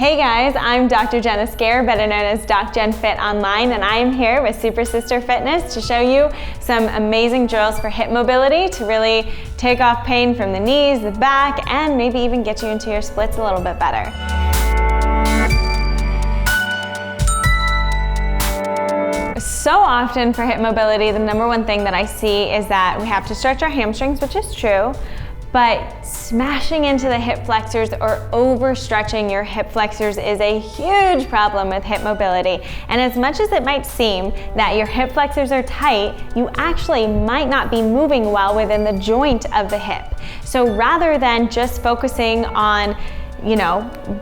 Hey guys, I'm Dr. Jenna Scare, better known as DocJenFit online, and I am here with Super Sister Fitness to show you some amazing drills for hip mobility to really take off pain from the knees, the back, and maybe even get you into your splits a little bit better. So often for hip mobility, the number one thing that I see is that we have to stretch our hamstrings, which is true, but smashing into the hip flexors or overstretching your hip flexors is a huge problem with hip mobility. And as much as it might seem that your hip flexors are tight, you actually might not be moving well within the joint of the hip. So rather than just focusing on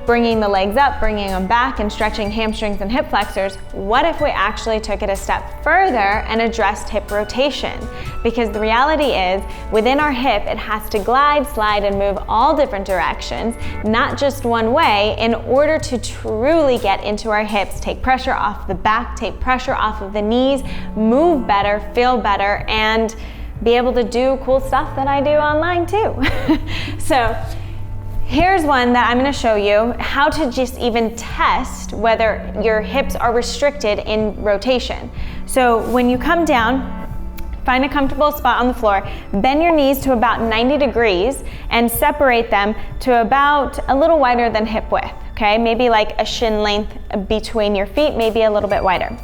bringing the legs up, bringing them back, and stretching hamstrings and hip flexors, what if we actually took it a step further and addressed hip rotation? Because the reality is, within our hip, it has to glide, slide, and move all different directions, not just one way, in order to truly get into our hips, take pressure off the back, take pressure off of the knees, move better, feel better, and be able to do cool stuff that I do online too. So, here's one that I'm going to show you how to just even test whether your hips are restricted in rotation. So when you come down, find a comfortable spot on the floor, bend your knees to about 90 degrees and separate them to about a little wider than hip width, okay? Maybe like a shin length between your feet, maybe a little bit wider.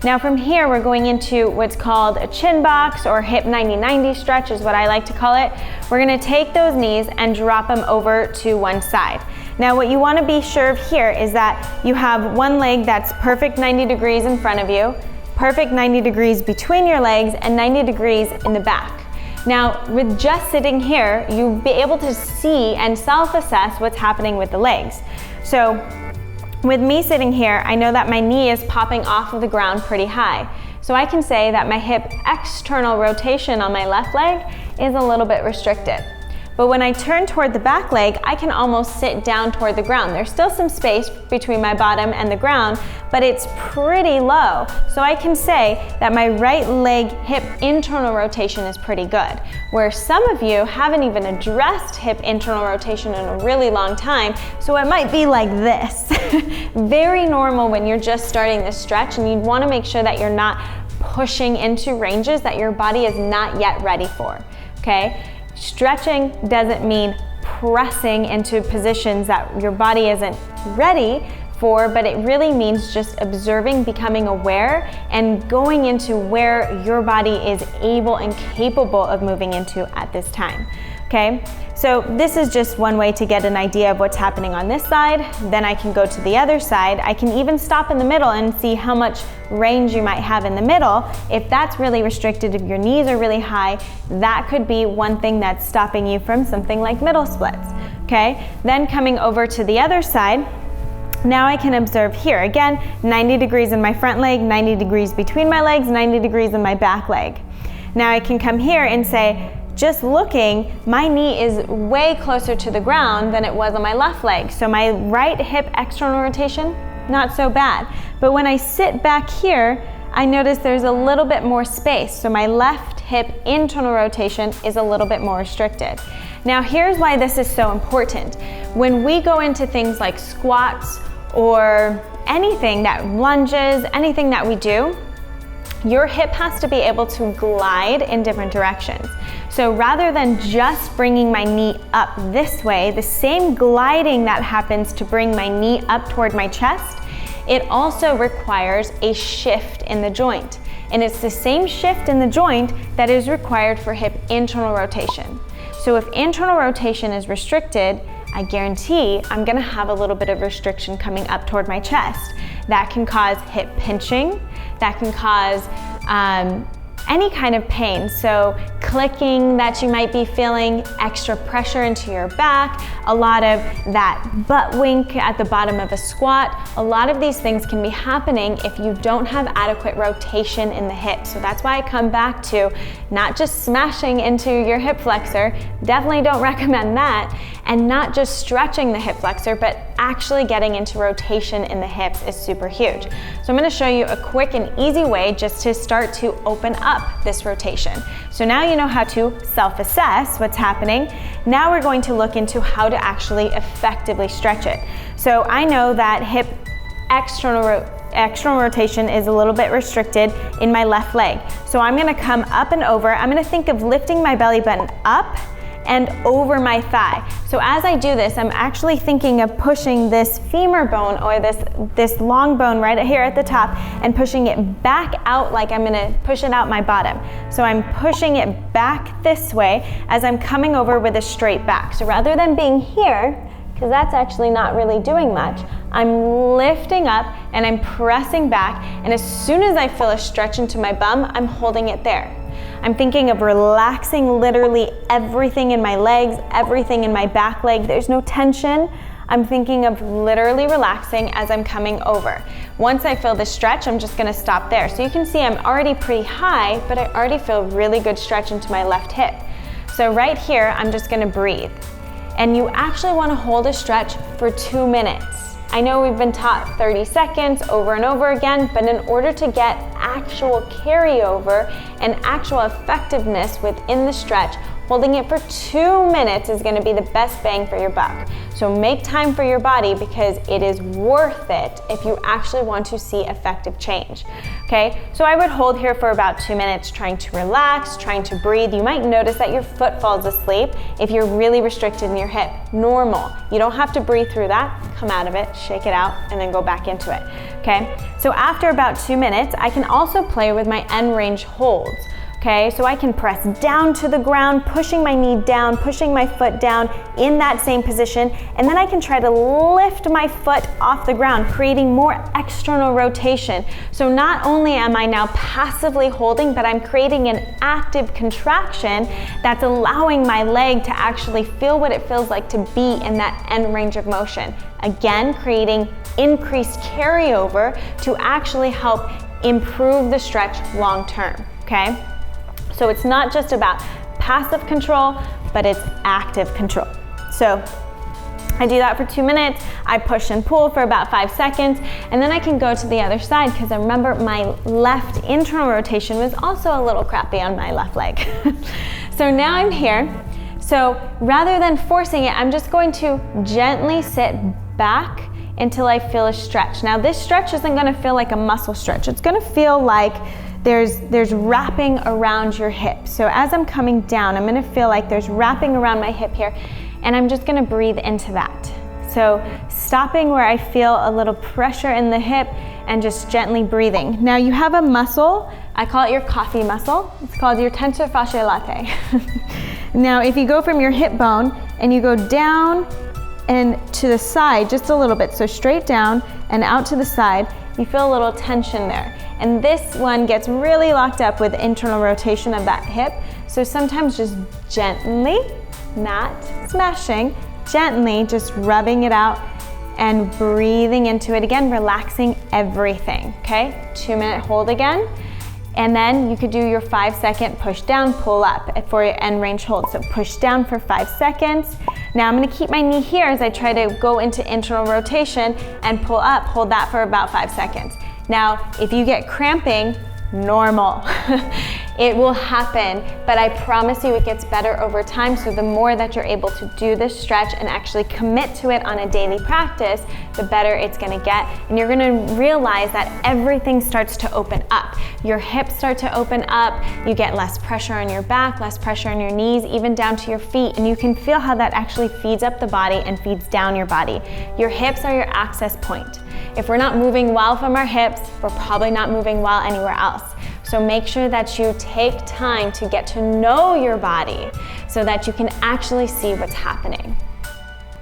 Now from here, we're going into what's called a chin box, or hip 90-90 stretch is what I like to call it. We're gonna take those knees and drop them over to one side. Now what you wanna be sure of here is that you have one leg that's perfect 90 degrees in front of you, perfect 90 degrees between your legs, and 90 degrees in the back. Now, with just sitting here, you'll be able to see and self-assess what's happening with the legs. So, with me sitting here, I know that my knee is popping off of the ground pretty high. So I can say that my hip external rotation on my left leg is a little bit restricted. But when I turn toward the back leg, I can almost sit down toward the ground. There's still some space between my bottom and the ground, but it's pretty low. So I can say that my right leg hip internal rotation is pretty good. Where some of you haven't even addressed hip internal rotation in a really long time, so it might be like this. Very normal when you're just starting this stretch, and you want to make sure that you're not pushing into ranges that your body is not yet ready for, okay? Stretching doesn't mean pressing into positions that your body isn't ready for, but it really means just observing, becoming aware, and going into where your body is able and capable of moving into at this time, okay? So this is just one way to get an idea of what's happening on this side. Then I can go to the other side. I can even stop in the middle and see how much range you might have in the middle. If that's really restricted, if your knees are really high, that could be one thing that's stopping you from something like middle splits, okay? Then coming over to the other side, now I can observe here, again, 90 degrees in my front leg, 90 degrees between my legs, 90 degrees in my back leg. Now I can come here and say, just looking, my knee is way closer to the ground than it was on my left leg. So my right hip external rotation, not so bad. But when I sit back here, I notice there's a little bit more space. So my left hip internal rotation is a little bit more restricted. Now here's why this is so important. When we go into things like squats or anything that lunges, anything that we do, your hip has to be able to glide in different directions. So rather than just bringing my knee up this way, the same gliding that happens to bring my knee up toward my chest, it also requires a shift in the joint. And it's the same shift in the joint that is required for hip internal rotation. So if internal rotation is restricted, I guarantee I'm gonna have a little bit of restriction coming up toward my chest. That can cause hip pinching, that can cause any kind of pain. So clicking that you might be feeling, extra pressure into your back, a lot of that butt wink at the bottom of a squat. A lot of these things can be happening if you don't have adequate rotation in the hip. So that's why I come back to not just smashing into your hip flexor, definitely don't recommend that, And not just stretching the hip flexor, but actually getting into rotation in the hips is super huge. So I'm gonna show you a quick and easy way just to start to open up this rotation. So now you know how to self-assess what's happening. Now we're going to look into how to actually effectively stretch it. So I know that hip external rotation is a little bit restricted in my left leg. So I'm gonna come up and over. I'm gonna think of lifting my belly button up and over my thigh. So as I do this, I'm actually thinking of pushing this femur bone or this long bone right here at the top and pushing it back out like I'm gonna push it out my bottom. So I'm pushing it back this way as I'm coming over with a straight back. So rather than being here, because that's actually not really doing much, I'm lifting up and I'm pressing back, and as soon as I feel a stretch into my bum, I'm holding it there. I'm thinking of relaxing literally everything in my legs, everything in my back leg. There's no tension. I'm thinking of literally relaxing as I'm coming over. Once I feel the stretch, I'm just gonna stop there. So you can see I'm already pretty high, but I already feel really good stretch into my left hip. So right here, I'm just gonna breathe. And you actually wanna hold a stretch for 2 minutes. I know we've been taught 30 seconds over and over again, but in order to get actual carryover and actual effectiveness within the stretch, holding it for 2 minutes is gonna be the best bang for your buck. So make time for your body because it is worth it if you actually want to see effective change. Okay, so I would hold here for about 2 minutes trying to relax, trying to breathe. You might notice that your foot falls asleep if you're really restricted in your hip. Normal. You don't have to breathe through that. Come out of it, shake it out, and then go back into it. Okay, so after about 2 minutes, I can also play with my end range holds. Okay, so I can press down to the ground, pushing my knee down, pushing my foot down in that same position, and then I can try to lift my foot off the ground, creating more external rotation. So not only am I now passively holding, but I'm creating an active contraction that's allowing my leg to actually feel what it feels like to be in that end range of motion. Again, creating increased carryover to actually help improve the stretch long term, okay? So it's not just about passive control, but it's active control. So I do that for 2 minutes, I push and pull for about 5 seconds, and then I can go to the other side because I remember my left internal rotation was also a little crappy on my left leg. So now I'm here. So rather than forcing it, I'm just going to gently sit back until I feel a stretch. Now this stretch isn't gonna feel like a muscle stretch. It's gonna feel like there's wrapping around your hip. So as I'm coming down, I'm gonna feel like there's wrapping around my hip here, and I'm just gonna breathe into that. So stopping where I feel a little pressure in the hip and just gently breathing. Now you have a muscle, I call it your coffee muscle. It's called your tensor fasciae latae. Now if you go from your hip bone and you go down and to the side just a little bit, so straight down and out to the side, you feel a little tension there. And this one gets really locked up with internal rotation of that hip. So sometimes just gently, not smashing, gently just rubbing it out and breathing into it again, relaxing everything, okay? 2 minute hold again. And then you could do your 5 second push down, pull up for your end range hold. So push down for 5 seconds. Now I'm gonna keep my knee here as I try to go into internal rotation and pull up, hold that for about 5 seconds. Now, if you get cramping, normal. It will happen, but I promise you it gets better over time. So the more that you're able to do this stretch and actually commit to it on a daily practice, the better it's gonna get. And you're gonna realize that everything starts to open up. Your hips start to open up, you get less pressure on your back, less pressure on your knees, even down to your feet, and you can feel how that actually feeds up the body and feeds down your body. Your hips are your access point. If we're not moving well from our hips, we're probably not moving well anywhere else. So make sure that you take time to get to know your body so that you can actually see what's happening.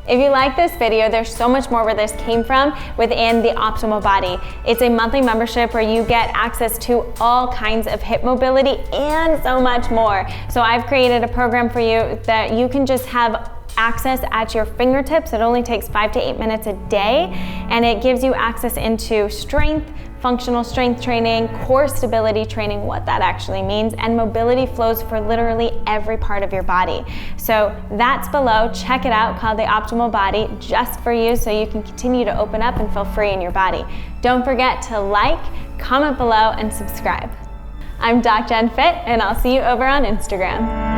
If you like this video, there's so much more where this came from within the Optimal Body. It's a monthly membership where you get access to all kinds of hip mobility and so much more. So I've created a program for you that you can just have access at your fingertips. It only takes 5 to 8 minutes a day, and it gives you access into strength, functional strength training, core stability training, what that actually means, and mobility flows for literally every part of your body. So that's below. Check it out, called The Optimal Body, just for you, so you can continue to open up and feel free in your body. Don't forget to like, comment below, and subscribe. I'm DocJenFit, and I'll see you over on Instagram.